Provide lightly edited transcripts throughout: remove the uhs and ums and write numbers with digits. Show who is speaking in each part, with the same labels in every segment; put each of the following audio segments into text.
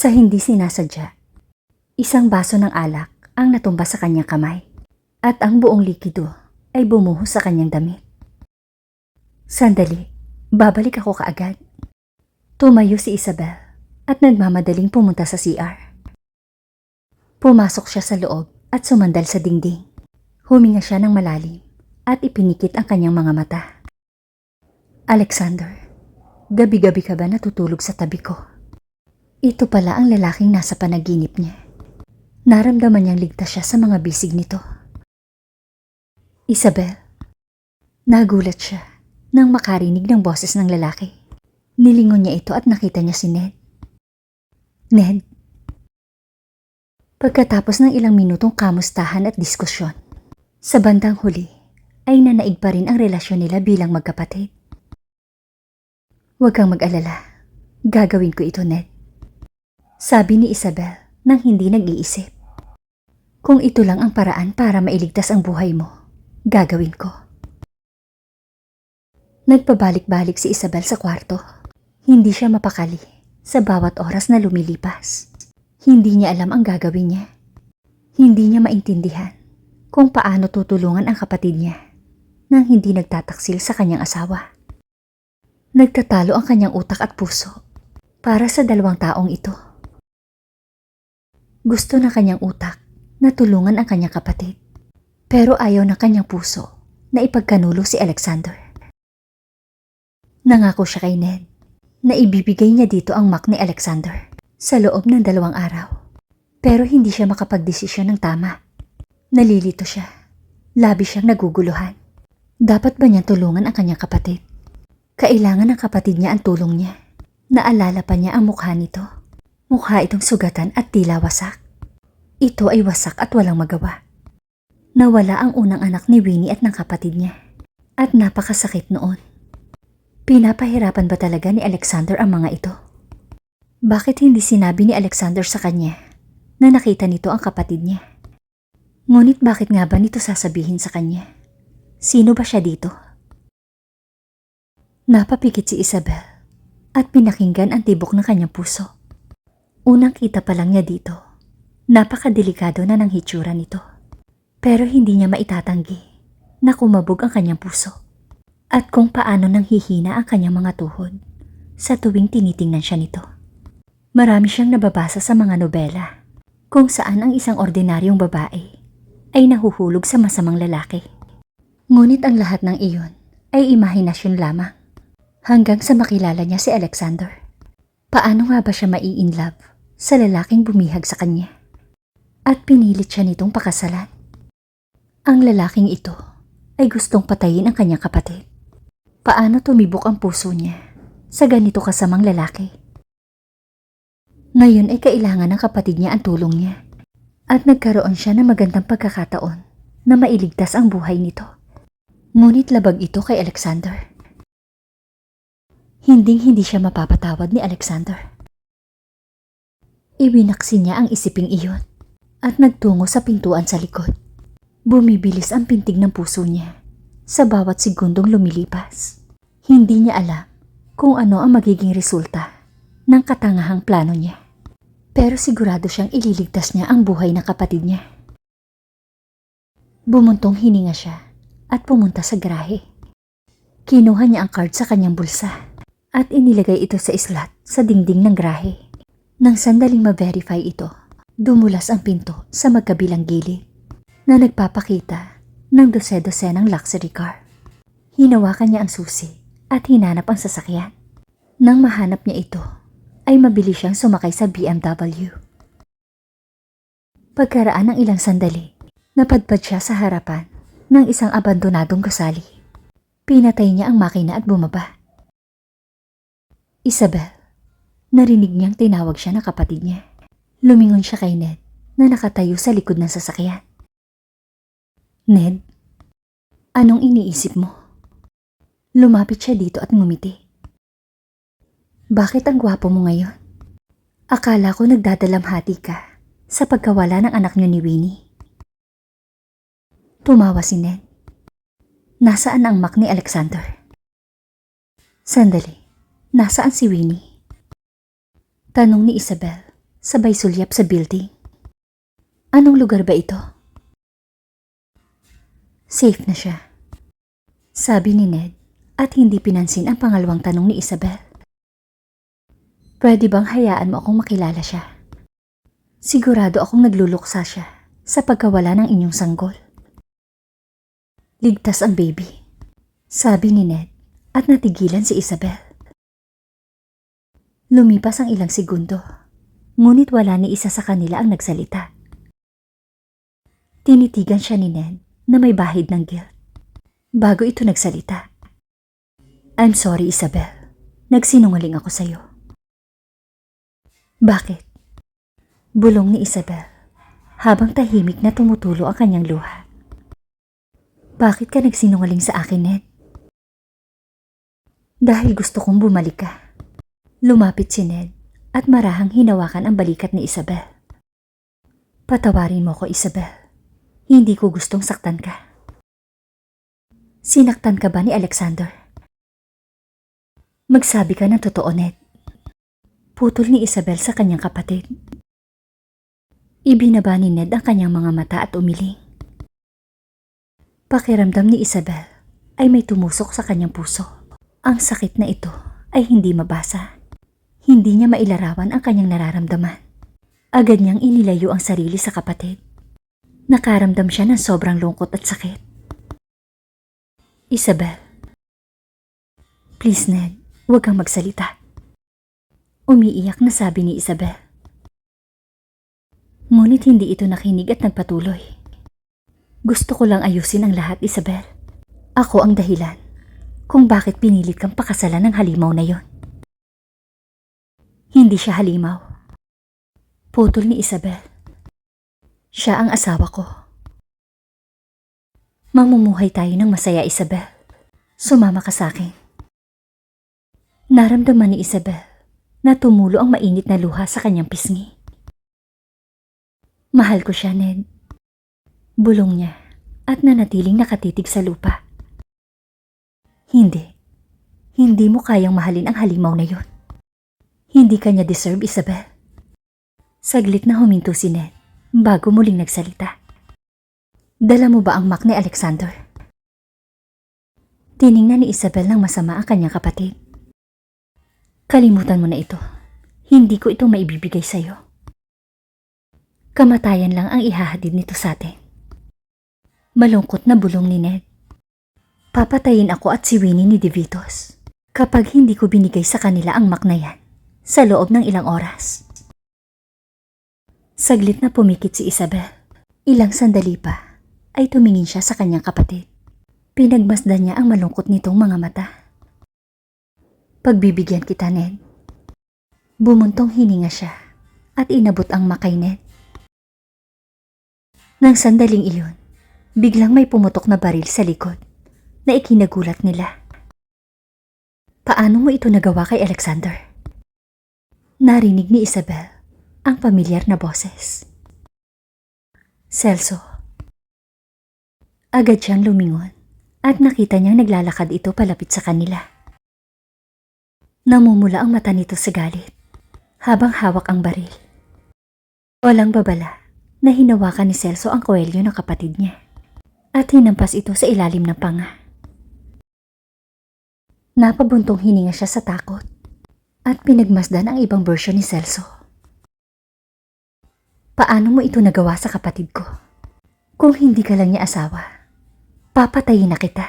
Speaker 1: Sa hindi sinasadya, isang baso ng alak ang natumba sa kanyang kamay at ang buong likido ay bumuhos sa kanyang damit. Sandali, babalik ako kaagad. Tumayo si Isabel at nagmamadaling pumunta sa CR. Pumasok siya sa loob at sumandal sa dingding. Huminga siya ng malalim at ipinikit ang kanyang mga mata. Alexander, gabi-gabi ka ba natutulog sa tabi ko? Ito pala ang lalaking nasa panaginip niya. Naramdaman niyang ligtas siya sa mga bisig nito. Isabel, nagulat siya nang makarinig ng boses ng lalaki. Nilingon niya ito at nakita niya si Ned. Ned. Pagkatapos ng ilang minutong kamustahan at diskusyon, sa bandang huli ay nanaig pa rin ang relasyon nila bilang magkapatid. Huwag kang mag-alala. Gagawin ko ito, Ned. Sabi ni Isabel nang hindi nag-iisip. Kung ito lang ang paraan para mailigtas ang buhay mo, gagawin ko. Nagpabalik-balik si Isabel sa kwarto. Hindi siya mapakali sa bawat oras na lumilipas. Hindi niya alam ang gagawin niya. Hindi niya maintindihan kung paano tutulungan ang kapatid niya nang hindi nagtataksil sa kanyang asawa. Nagtatalo ang kanyang utak at puso para sa dalawang taong ito. Gusto ng kanyang utak na tulungan ang kanyang kapatid, pero ayaw ng kanyang puso na ipagkanulo si Alexander. Nangako siya kay Ned na ibibigay niya dito ang Mac ni Alexander sa loob ng 2 araw. Pero hindi siya makapagdesisyon ng tama. Nalilito siya. Labis siyang naguguluhan. Dapat ba niyang tulungan ang kanyang kapatid? Kailangan ng kapatid niya ang tulong niya. Naalala pa niya ang mukha nito. Mukha itong sugatan at tila wasak. Ito ay wasak at walang magawa. Nawala ang unang anak ni Winnie at ng kapatid niya. At napakasakit noon. Pinapahirapan ba talaga ni Alexander ang mga ito? Bakit hindi sinabi ni Alexander sa kanya na nakita nito ang kapatid niya? Ngunit bakit nga ba nito sasabihin sa kanya? Sino ba siya dito? Napapikit si Isabel at pinakinggan ang tibok ng kanyang puso. Unang kita pa lang niya dito, napakadelikado na ng hitsura nito. Pero hindi niya maitatanggi na kumabog ang kanyang puso at kung paano nang hihina ang kanyang mga tuhod sa tuwing tinitingnan siya nito. Marami siyang nababasa sa mga nobela kung saan ang isang ordinaryong babae ay nahuhulog sa masamang lalaki. Ngunit ang lahat ng iyon ay imahinasyon lamang hanggang sa makilala niya si Alexander. Paano nga ba siya mai-inlove sa lalaking bumihag sa kanya? At pinilit siya nitong pakasalan. Ang lalaking ito ay gustong patayin ang kanyang kapatid. Paano tumibok ang puso niya sa ganito kasamang lalaki? Ngayon ay kailangan ng kapatid niya ang tulong niya at nagkaroon siya ng magandang pagkakataon na mailigtas ang buhay nito. Ngunit labag ito kay Alexander. Hinding-hindi siya mapapatawad ni Alexander. Iwinaksin niya ang isiping iyon at nagtungo sa pintuan sa likod. Bumibilis ang pintig ng puso niya sa bawat segundong lumilipas. Hindi niya alam kung ano ang magiging resulta ng katangahang plano niya. Pero sigurado siyang ililigtas niya ang buhay ng kapatid niya. Bumuntong hininga siya at pumunta sa garahe. Kinuha niya ang card sa kanyang bulsa at inilagay ito sa slot sa dingding ng garahe. Nang sandaling ma-verify ito, dumulas ang pinto sa magkabilang gilid na nagpapakita ng dose-dosenang luxury car. Hinawakan niya ang susi at hinanap ang sasakyan. Nang mahanap niya ito, ay mabilis siyang sumakay sa BMW. Pagkaraan ng ilang sandali, napadpad siya sa harapan ng isang abandonadong gusali. Pinatay niya ang makina at bumaba. Isabel, narinig niyang tinawag siya ng kapatid niya. Lumingon siya kay Ned na nakatayo sa likod ng sasakyan. Ned, anong iniisip mo? Lumapit siya dito at ngumiti. Bakit ang gwapo mo ngayon? Akala ko nagdadalamhati ka sa pagkawala ng anak niyo ni Winnie. Tumawa si Ned. Nasaan ang Mac ni Alexander? Sandali, nasaan si Winnie? Tanong ni Isabel sabay sulyap sa building. Anong lugar ba ito? Safe na siya, sabi ni Ned at hindi pinansin ang pangalawang tanong ni Isabel. Pwede bang hayaan mo akong makilala siya? Sigurado akong nagluluksa siya sa pagkawala ng inyong sanggol. Ligtas ang baby, sabi ni Ned at natigilan si Isabel. Lumipas ang ilang segundo, ngunit wala ni isa sa kanila ang nagsalita. Tinitigan siya ni Ned na may bahid ng guilt. Bago ito nagsalita. I'm sorry, Isabel. Nagsinungaling ako sa'yo. Bakit? Bulong ni Isabel habang tahimik na tumutulo ang kanyang luha. Bakit ka nagsinungaling sa akin, Ned? Dahil gusto kong bumalik ka. Lumapit si Ned at marahang hinawakan ang balikat ni Isabel. Patawarin mo ko, Isabel. Hindi ko gustong saktan ka. Sinaktan ka ba ni Alexander? Magsabi ka ng totoo, Ned. Putol ni Isabel sa kanyang kapatid. Ibinaba ni Ned ang kanyang mga mata at umiling. Pakiramdam ni Isabel ay may tumusok sa kanyang puso. Ang sakit na ito ay hindi mabasa. Hindi niya mailarawan ang kanyang nararamdaman. Agad niyang inilayo ang sarili sa kapatid. Nakaramdam siya ng sobrang lungkot at sakit. Isabel. Please, Ned, huwag kang magsalita. Umiiyak na sabi ni Isabel. Ngunit hindi ito nakinig at nagpatuloy. Gusto ko lang ayusin ang lahat, Isabel. Ako ang dahilan kung bakit pinilit kang pakasalan ng halimaw na yon. Hindi siya halimaw. Putol ni Isabel. Siya ang asawa ko. Mamumuhay tayo ng masaya, Isabel. Sumama ka sa akin. Naramdaman ni Isabel na tumulo ang mainit na luha sa kanyang pisngi. Mahal ko siya, Ned. Bulong niya at nanatiling nakatitig sa lupa. Hindi. Hindi mo kayang mahalin ang halimaw na yon. Hindi kanya deserve, Isabel. Saglit na huminto si Ned bago muling nagsalita. Dala mo ba ang Mac ni Alexander? Tiningnan ni Isabel ng masama ang kanyang kapatid. Kalimutan mo na ito. Hindi ko ito maibibigay sa'yo. Kamatayan lang ang ihahatid nito sa atin. Malungkot na bulong ni Ned. Papatayin ako at si Winnie ni DeVitos kapag hindi ko binigay sa kanila ang Mac na yan sa loob ng ilang oras. Saglit na pumikit si Isabel. Ilang sandali pa ay tumingin siya sa kanyang kapatid. Pinagmasdan niya ang malungkot nitong mga mata. Pagbibigyan kita, Ned. Bumuntong hininga siya at inabot ang Mac kay Ned. Nang sandaling iyon, biglang may pumutok na baril sa likod na ikinagulat nila. Paano mo ito nagawa kay Alexander? Narinig ni Isabel ang pamilyar na boses. Celso. Agad siyang lumingon at nakita niyang naglalakad ito palapit sa kanila. Namumula ang mata nito sa galit habang hawak ang baril. Walang babala na hinawakan ni Celso ang kwelyo ng kapatid niya at hinampas ito sa ilalim ng panga. Napabuntong hininga siya sa takot at pinagmasdan ang ibang version ni Celso. Paano mo ito nagawa sa kapatid ko? Kung hindi ka lang niya asawa, papatayin na kita.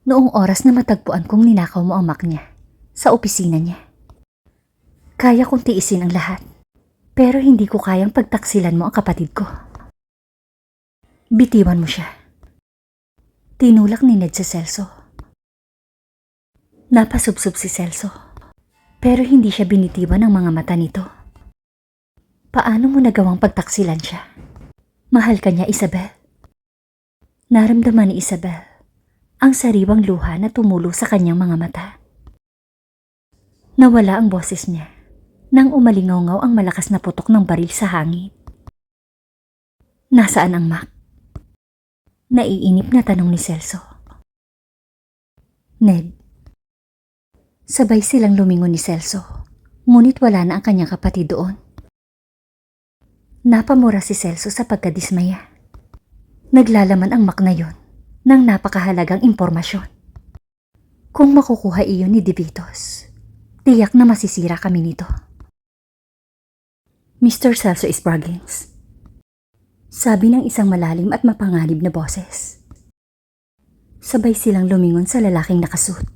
Speaker 1: Noong oras na matagpuan kong ninakaw mo ang Mac niya sa opisina niya. Kaya kong tiisin ang lahat, pero hindi ko kayang pagtaksilan mo ang kapatid ko. Bitiwan mo siya. Tinulak ni Ned sa Celso. Napasubsob si Celso, pero hindi siya binitiwan ng mga mata nito. Paano mo nagawang pagtaksilan siya? Mahal ka niya, Isabel. Naramdaman ni Isabel ang sariwang luha na tumulo sa kanyang mga mata. Nawala ang boses niya nang umalingaw-ngaw ang malakas na putok ng baril sa hangin. Nasaan ang Mac? Naiinip na tanong ni Celso. Ned. Sabay silang lumingon ni Celso, ngunit wala na ang kanyang kapatid doon. Napamura si Celso sa pagkadismaya. Naglalaman ang Mac na yon ng napakahalagang impormasyon. Kung makukuha iyon ni Divitos, tiyak na masisira kami nito. Mr. Celso Spraggins, sabi ng isang malalim at mapanganib na boses. Sabay silang lumingon sa lalaking nakasuot.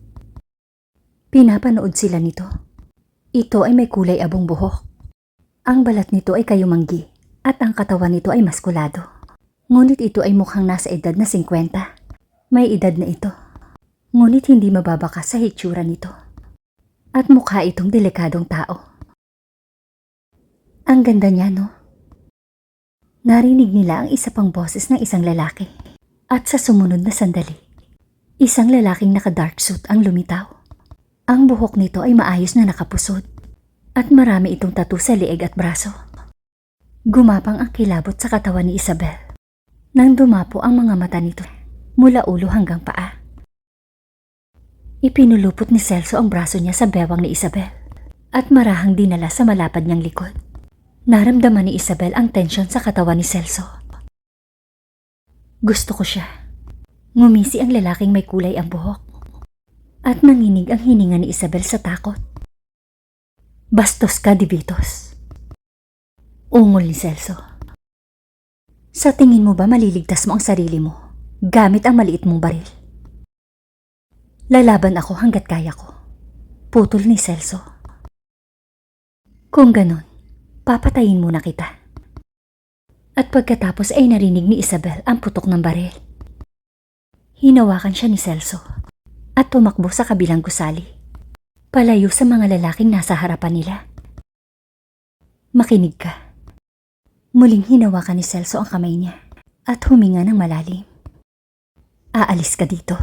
Speaker 1: Pinapanood sila nito. Ito ay may kulay abong buhok. Ang balat nito ay kayumanggi at ang katawan nito ay maskulado. Ngunit ito ay mukhang nasa edad na 50. May edad na ito. Ngunit hindi mababakas sa hitsura nito. At mukha itong delikadong tao. Ang ganda niya, no? Narinig nila ang isa pang boses ng isang lalaki. At sa sumunod na sandali, isang lalaking naka-dark suit ang lumitaw. Ang buhok nito ay maayos na nakapusod. At marami itong tattoo sa leeg at braso. Gumapang ang kilabot sa katawan ni Isabel. Nang dumapo ang mga mata nito mula ulo hanggang paa. Ipinulupot ni Celso ang braso niya sa bewang ni Isabel at marahang dinala sa malapad niyang likod. Naramdaman ni Isabel ang tensyon sa katawan ni Celso. Gusto ko siya. Ngumisi ang lalaking may kulay ang buhok. At nanginig ang hininga ni Isabel sa takot. Bastos ka, Divitos. Ungol ni Celso. Sa tingin mo ba maliligtas mo ang sarili mo gamit ang maliit mong baril? Lalaban ako hanggat kaya ko. Putol ni Celso. Kung ganon, papatayin muna kita. At pagkatapos ay narinig ni Isabel ang putok ng baril. Hinawakan siya ni Celso at tumakbo sa kabilang gusali. Palayo sa mga lalaking nasa harapan nila. Makinig ka. Muling hinawakan ni Celso ang kamay niya at huminga ng malalim. Aalis ka dito.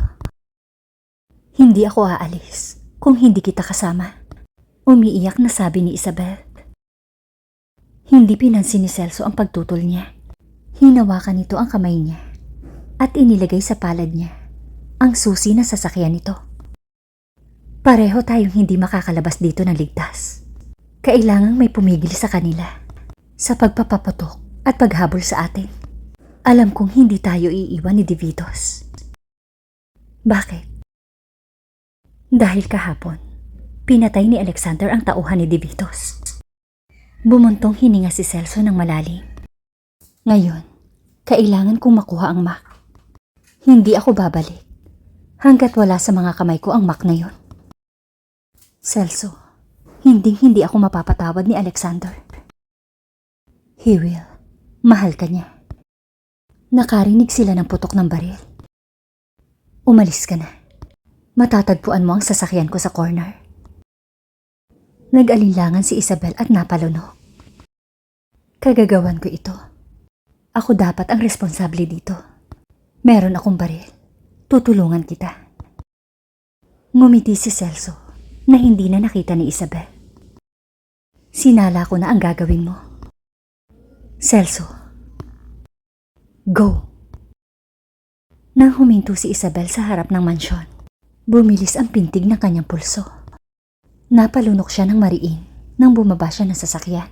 Speaker 1: Hindi ako aalis kung hindi kita kasama. Umiiyak na sabi ni Isabel. Hindi pinansin ni Celso ang pagtutol niya. Hinawakan nito ang kamay niya at inilagay sa palad niya ang susi na sasakyan nito. Pareho tayong hindi makakalabas dito ng ligtas. Kailangang may pumigil sa kanila sa pagpapaputok at paghabol sa atin. Alam kong hindi tayo iiwan ni Divitos. Bakit? Dahil kahapon, pinatay ni Alexander ang tauhan ni Divitos. Bumuntong hininga si Celso ng malalim. Ngayon, kailangan kong makuha ang Mac. Hindi ako babalik hanggat wala sa mga kamay ko ang Mac na yon. Celso, hindi ako mapapatawad ni Alexander. He will. Mahal ka niya. Nakarinig sila ng putok ng baril. Umalis ka na. Matatagpuan mo ang sasakyan ko sa corner. Nag-alinlangan si Isabel at napalunok. Kagagawan ko ito. Ako dapat ang responsable dito. Meron akong baril. Tutulungan kita. Ngumiti si Celso na hindi na nakita ni Isabel. Sinala ko na ang gagawin mo. Celso, go! Nang huminto si Isabel sa harap ng mansyon, bumilis ang pintig ng kanyang pulso. Napalunok siya ng mariin nang bumaba siya ng sasakyan.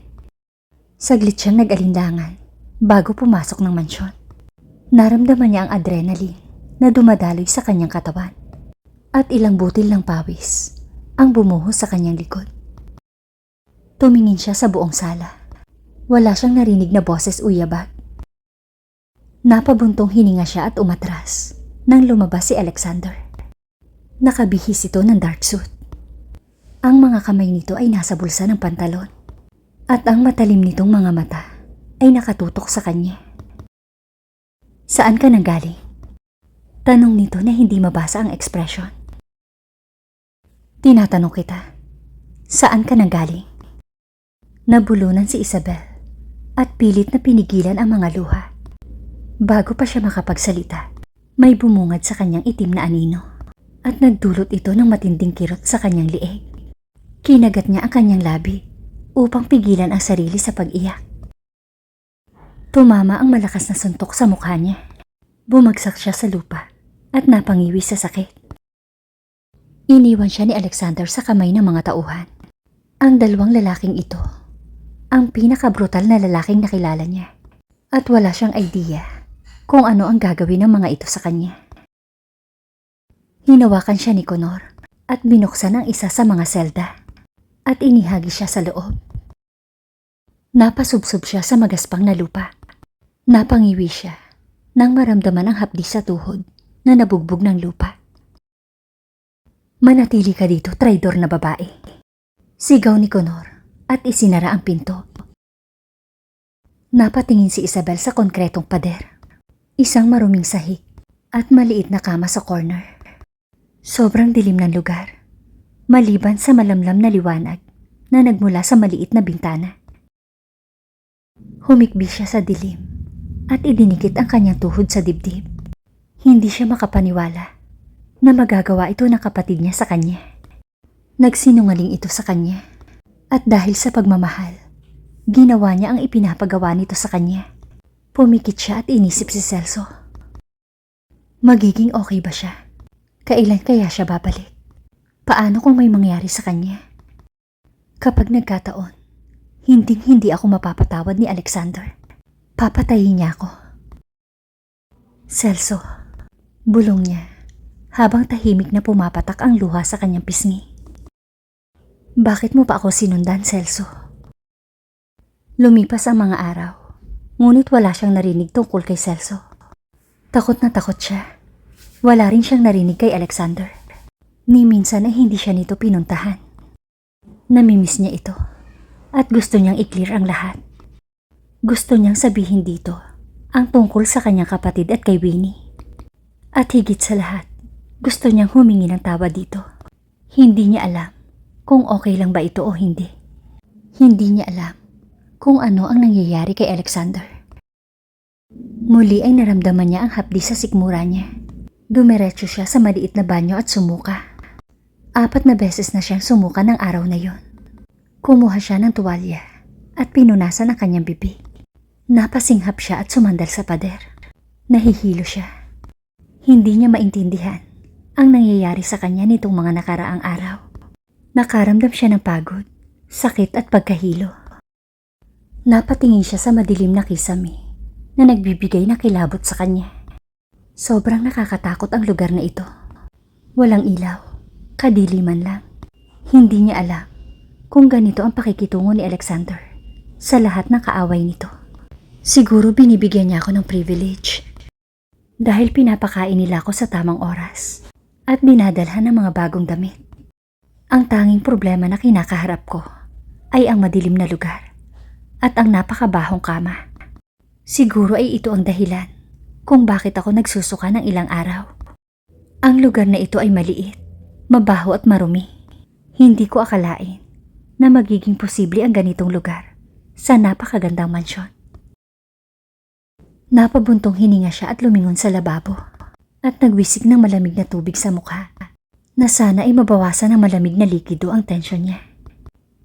Speaker 1: Saglit siyang nag-alinlangan bago pumasok ng mansyon. Naramdaman niya ang adrenaline na dumadaloy sa kanyang katawan at ilang butil ng pawis ang bumuhos sa kanyang likod. Tumingin siya sa buong sala. Wala siyang narinig na boses o yabag. Napabuntong hininga siya at umatras nang lumabas si Alexander. Nakabihis ito ng dark suit. Ang mga kamay nito ay nasa bulsa ng pantalon at ang matalim nitong mga mata ay nakatutok sa kanya. Saan ka nanggaling? Tanong nito na hindi mabasa ang ekspresyon. Tinatanong kita, saan ka nanggaling? Nabulunan si Isabel at pilit na pinigilan ang mga luha. Bago pa siya makapagsalita, may bumungad sa kanyang itim na anino at nagdulot ito ng matinding kirot sa kanyang lieg. Kinagat niya ang kanyang labi upang pigilan ang sarili sa pag-iyak. Tumama ang malakas na suntok sa mukha niya. Bumagsak siya sa lupa at napangiwi sa sakit. Iniwan siya ni Alexander sa kamay ng mga tauhan. Ang dalawang lalaking ito Ang pinakabrutal na lalaking nakilala niya. At wala siyang idea kung ano ang gagawin ng mga ito sa kanya. Hinawakan siya ni Connor at binuksan ang isa sa mga selda at inihagi siya sa loob. Napasubsob siya sa magaspang na lupa. Napangiwi siya nang maramdaman ang hapdi sa tuhod na nabugbog ng lupa. Manatili ka dito, traidor na babae. Sigaw ni Connor at isinara ang pinto. Napatingin si Isabel sa konkretong pader. Isang maruming sahig at maliit na kama sa corner. Sobrang dilim ng lugar, maliban sa malamlam na liwanag na nagmula sa maliit na bintana. Humikbi siya sa dilim at idinikit ang kanyang tuhod sa dibdib. Hindi siya makapaniwala na magagawa ito ng kapatid niya sa kanya. Nagsinungaling ito sa kanya at dahil sa pagmamahal, ginawa niya ang ipinapagawa nito sa kanya. Pumikit siya at inisip si Celso. Magiging okay ba siya? Kailan kaya siya babalik? Paano kung may mangyari sa kanya? Kapag nagkataon, hindi ako mapapatawad ni Alexander. Papatayin niya ako. Celso, bulong niya habang tahimik na pumapatak ang luha sa kanyang pisngi. Bakit mo pa ako sinundan, Celso? Lumipas ang mga araw, ngunit wala siyang narinig tungkol kay Celso. Takot na takot siya. Wala rin siyang narinig kay Alexander. Ni minsan ay hindi siya nito pinuntahan. Namimiss niya ito at gusto niyang i-clear ang lahat. Gusto niyang sabihin dito ang tungkol sa kanyang kapatid at kay Winnie. At higit sa lahat, gusto niyang humingi ng tawad dito. Hindi niya alam kung okay lang ba ito o hindi. Hindi niya alam kung ano ang nangyayari kay Alexander. Muli ay naramdaman niya ang hapdi sa sikmura niya. Dumiretso siya sa maliit na banyo at sumuka. 4 na beses na siyang sumuka ng araw na yon. Kumuha siya ng tuwalya at pinunasan ang kanyang bibig. Napasinghap siya at sumandal sa pader. Nahihilo siya. Hindi niya maintindihan ang nangyayari sa kanya nitong mga nakaraang araw. Nakaramdam siya ng pagod, sakit at pagkahilo. Napatingin siya sa madilim na kisame na nagbibigay ng kilabot sa kanya. Sobrang nakakatakot ang lugar na ito. Walang ilaw, kadiliman lang. Hindi niya alam kung ganito ang pakikitungo ni Alexander sa lahat ng kaaway nito. Siguro binibigyan niya ako ng privilege dahil pinapakain nila ako sa tamang oras at dinadalhan ng mga bagong damit. Ang tanging problema na kinakaharap ko ay ang madilim na lugar at ang napakabahong kama. Siguro ay ito ang dahilan kung bakit ako nagsusuka ng ilang araw. Ang lugar na ito ay maliit, mabaho at marumi. Hindi ko akalain na magiging posible ang ganitong lugar sa napakagandang mansyon. Napabuntong hininga siya at lumingon sa lababo at nagwisik ng malamig na tubig sa mukha na sana ay mabawasan ng malamig na likido ang tensyon niya.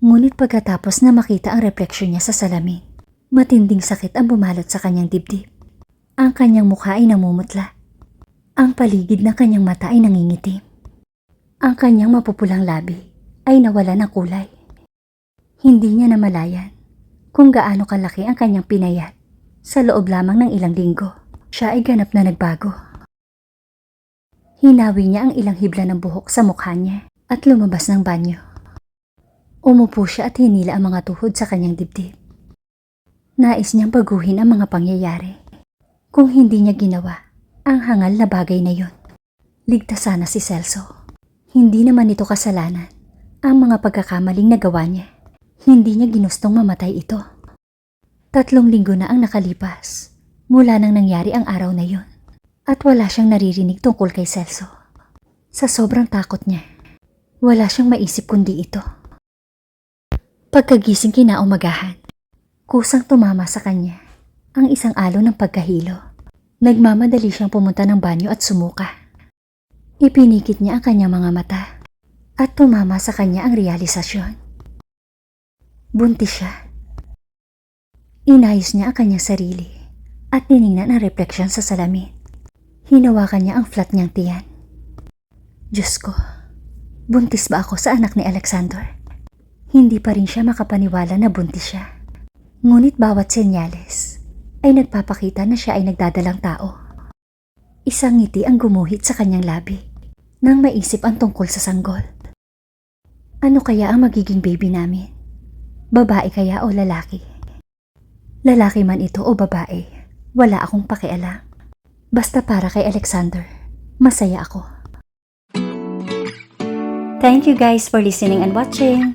Speaker 1: Ngunit pagkatapos na makita ang refleksyon niya sa salamin, matinding sakit ang bumalot sa kanyang dibdib. Ang kanyang mukha ay namumutla. Ang paligid ng kanyang mata ay nangingitim. Ang kanyang mapupulang labi ay nawala ng kulay. Hindi niya namalayan kung gaano kalaki ang kanyang pinayat sa loob lamang ng ilang linggo. Siya ay ganap na nagbago. Hinawi niya ang ilang hibla ng buhok sa mukha niya at lumabas ng banyo. Umupo siya at hinila ang mga tuhod sa kanyang dibdib. Nais niyang baguhin ang mga pangyayari. Kung hindi niya ginawa ang hangal na bagay na yon, ligtas sana si Celso. Hindi naman ito kasalanan ang mga pagkakamaling nagawa niya. Hindi niya ginustong mamatay ito. 3 linggo na ang nakalipas mula nang nangyari ang araw na yon at wala siyang naririnig tungkol kay Celso. Sa sobrang takot niya, wala siyang maisip kundi ito. Pagkagising kinaumagahan, kusang tumama sa kanya ang isang alon ng pagkahilo. Nagmamadali siyang pumunta ng banyo at sumuka. Ipinikit niya ang kanyang mga mata at tumama sa kanya ang realisasyon. Buntis siya. Inayos niya ang kanyang sarili at tiningnan ang refleksyon sa salamin. Hinawakan niya ang flat niyang tiyan. Diyos ko, buntis ba ako sa anak ni Alexander? Hindi pa rin siya makapaniwala na buntis siya. Ngunit bawat senyales ay nagpapakita na siya ay nagdadalang tao. Isang ngiti ang gumuhit sa kanyang labi nang maisip ang tungkol sa sanggol. Ano kaya ang magiging baby namin? Babae kaya o lalaki? Lalaki man ito o babae, wala akong pakialam. Basta para kay Alexander, masaya ako. Thank you guys for listening and watching.